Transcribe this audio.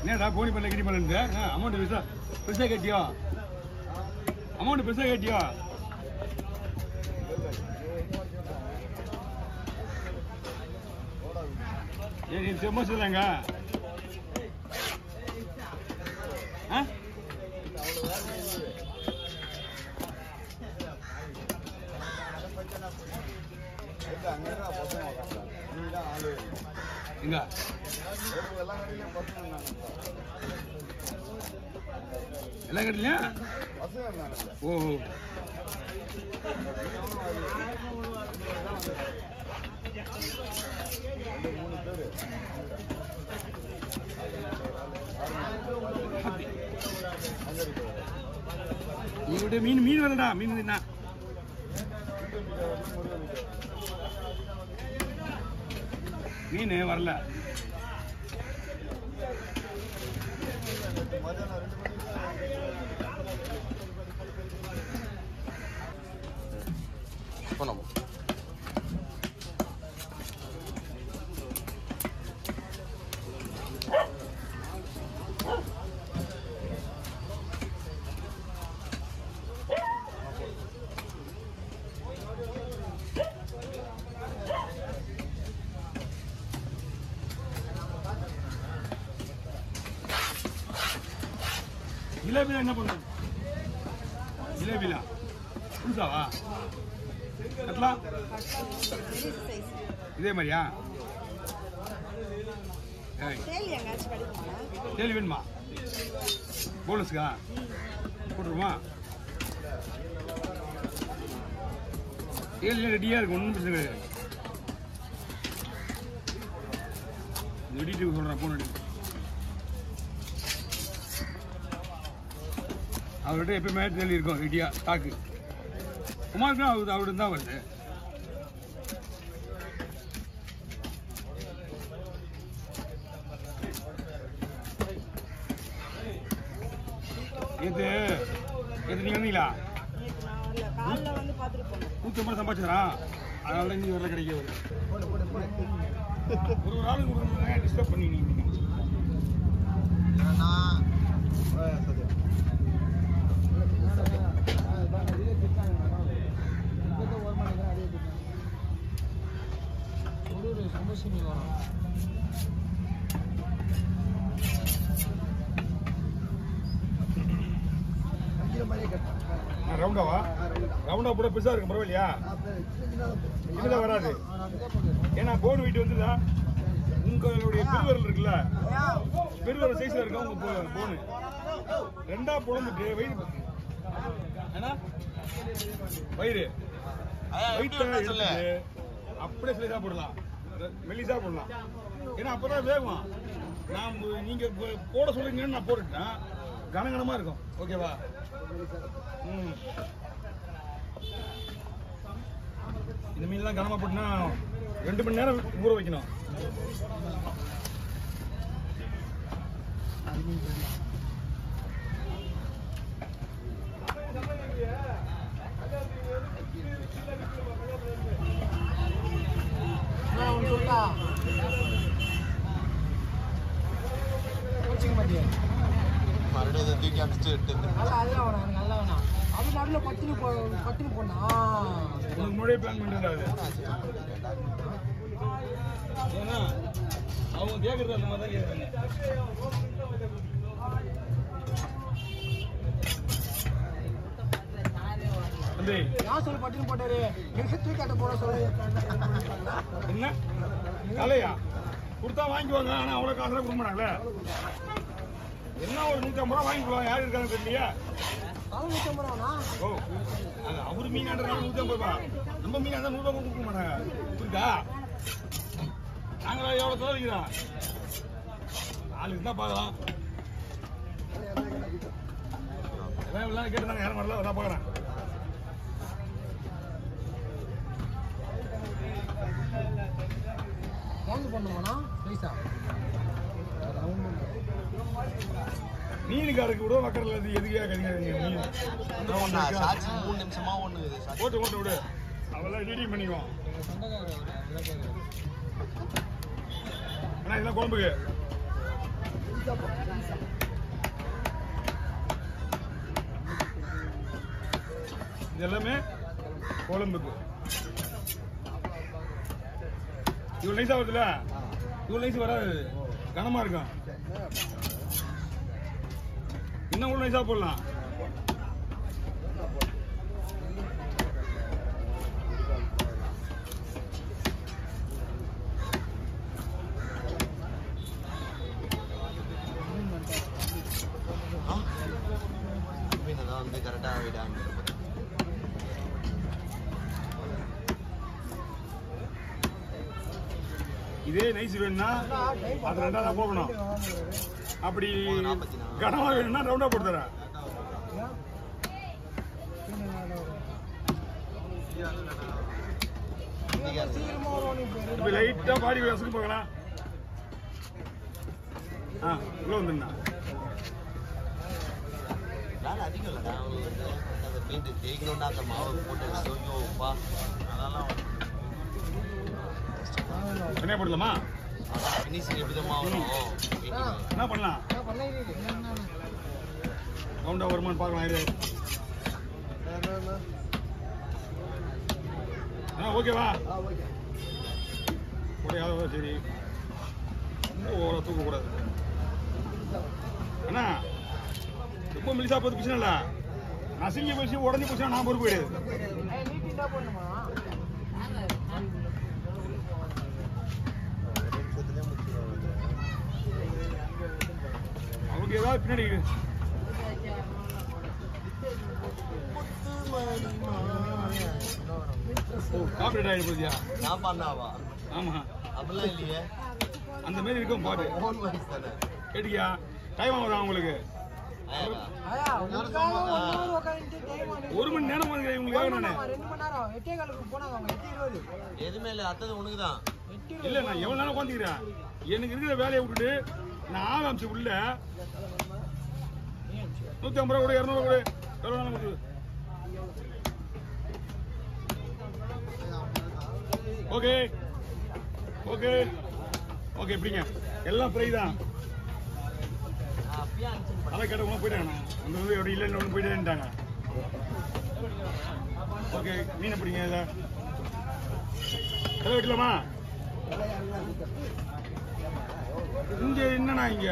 என்னடா போனி பண்ண கட்டி பண்ணு அமௌண்ட் பெருசா கட்டியோ அமௌண்ட் பெருசா கட்டியோ ஏன் செம்ம சொல்லுங்க எங்க எல்லா கட்டலையா ஓ இவருடைய மீன் வரடா மீன் என்ன மீன் வரல ஜிலேபியா என்ன பண்ணும் ஜிலேபியா புதுசாவா கட்டலாம் இதே மாதிரியா தேலி வேணுமா போனஸுக்கா போட்டுருமா தேலி ரெடியா இருக்கும் ஒன்றும் பிரச்சனை கிடையாது வெடிட்டு சொல்றேன் போன் அடி அவர்கிட்ட எப்பயுமே தேலி இருக்கும் ரெடியா ஸ்டாக்கு குமாருக்கும் அவர்கிட்ட தான் வருது எது நீங்க வந்தீங்களா 150 சம்பாதிச்சாரா அதனால தான் இன்னைக்கு வரல கிடைக்க ஒரு ஆளுக்கு டிஸ்டர்ப் பண்ணி நீங்க ரவுண்டாவா ரவுண்டா கூட பெருசா இருக்கும் பரவாயில்லையா இதுதான் வராது ஏன்னா போன் வீட்டு வந்துதா உங்களுடைய பெருவரல் இருக்குல்ல பெருவரல் சைஸ்ல இருக்கா உங்க போனு ரெண்டா புலந்துட்டு வயிறு வயிறு வயிற்று அப்படியே சிலைசா போடலாம் மெல்லிசா போடலாம் ஏன்னா அப்பதான் வேகும் நான் நீங்க போட சொல்லுங்கன்னு நான் போட்டுட்டேன் கனகனமா இருக்கும் ஓகேவா இந்த மீன்லாம் கனமா போட்டுனா 2 மணி நேரம் ஊற வைக்கணும் மறுபடியும் தூக்கி அடிச்சு விட்டு நல்லா வேணாம் அது நடுவில் பட்டுன்னு போனா முன்னாடியே பிளான் பண்ணிருந்தாரு ஏன்னா அவங்க கேட்கறது அந்த மாதிரி தான் கேட்கறாங்க நான் சொல்லு பட்டுன்னு போட்டாரு தூக்கி கட்ட போட சொல்லு என்ன கலையா கொடுத்தா வாங்கிக்குவாங்க ஆனா அவ்வளவு காசு கொடுக்க மாட்டாங்களே என்ன ஒரு 150 ரூபா வாங்கிக்குவாங்க யாரு இருக்காங்க தெரியலையா ஓ அது அவரு மீனாடுறாங்க 150 ரூபா நம்ம மீனா தான் 100 ரூபா கொடுக்க மாட்டாங்க புரியுதா நாங்களா எவ்வளவு தோதிக்கிறோம் ஆளுக்கு தான் பார்க்கலாம் எல்லாம் கேட்டுதாங்க யாரும் வரல நான் பார்க்குறேன் ரவுண்டு பண்ணுவோம்னா பைசா மீனுக்காரருக்கு கூட வக்கரில் எதுக்காக கடிக்காதீங்க மீன் சாட்சி 3 நிமிஷமா ஒண்ணு போட்டு போட்டு விடு அவெல்லாம் ரெடி பண்ணிக்குவோம். அண்ணா இதெல்லாம் குழம்புக்கு இது எல்லாமே குழம்புக்கு. இவ்வளவு நைஸா வருதுல, இவ்வளவு நைஸ் வராது, கனமா இருக்கும். இன்னும் கூட நைஸா போடலாம். வந்து கரெக்டா விடாங்க. இதே நைஸ் வேணும்னா அது 2 போகணும். அப்படி கனமா வேணும்னா ரவுண்டா போட்டு தரேன். இப்ப லைட்டா பாடி வசதி பார்க்கலாம். உள்ள வந்துருந்தா அதிகம் இல்லடா, அந்த பெயிண்ட் தேய்க்கணும்னா அந்த மாவு போட்டு சோயோப்பா அதெல்லாம் என்ன பண்ணலாமா? ஃபினிஷிங் எப்படிதான் வரும் என்ன பண்ணலாம்? ரவுண்டா வருமானு பார்க்கலாம். இது ஓகேவா? கூடையாவது சரி, ஓவரா தூக்கக்கூடாது. அண்ணா ரொம்ப மிலிசா போது பிரச்சனை இல்லை. நசுங்கி போச்சு உடஞ்சி போச்சுன்னா நான் பொறுப்பு கிடையாது. அவங்களுக்கு ஏதாவது பின்னாடி காப்பரேட் ஆகிட்டு போதியா? நான் பண்ணாவா? ஆமா அப்படிலாம் இல்லையே, அந்த மாதிரி இருக்கும் பாட்டு. ஃபோன் வாய்ஸ் தானே கேட்டியா? டைம் ஆகுதா உங்களுக்கு? 1 மணி நேரம் உங்களுக்காக நானு 2 மணி நேரம் 8:15 போனாங்க. 8:20 எதுவுமே இல்லை, அத்தது உனக்கு தான். இல்ல. நான் எவ்வளவு நேரம் உட்காந்துக்கிறேன்? எனக்கு இருக்கிற வேலையை விட்டுட்டு நான் ஆரம்பிச்சு உள்ள 150 ரூபா கூட 200 கூட எவ்வளவு நேரம் கொடுக்குது? Okay okay okay. எப்படிங்க எல்லாம் ஃப்ரை தான். அதெல்லாம் கேட்டவங்க போயிட்டாங்க. அந்த வந்து எப்படி இல்லைன்னு ஒன்று போயிட்டேன்ட்டாங்க. ஓகே மீன் எப்படிங்க இதை எதை வைக்கலாமா? இங்க என்னண்ணா இங்க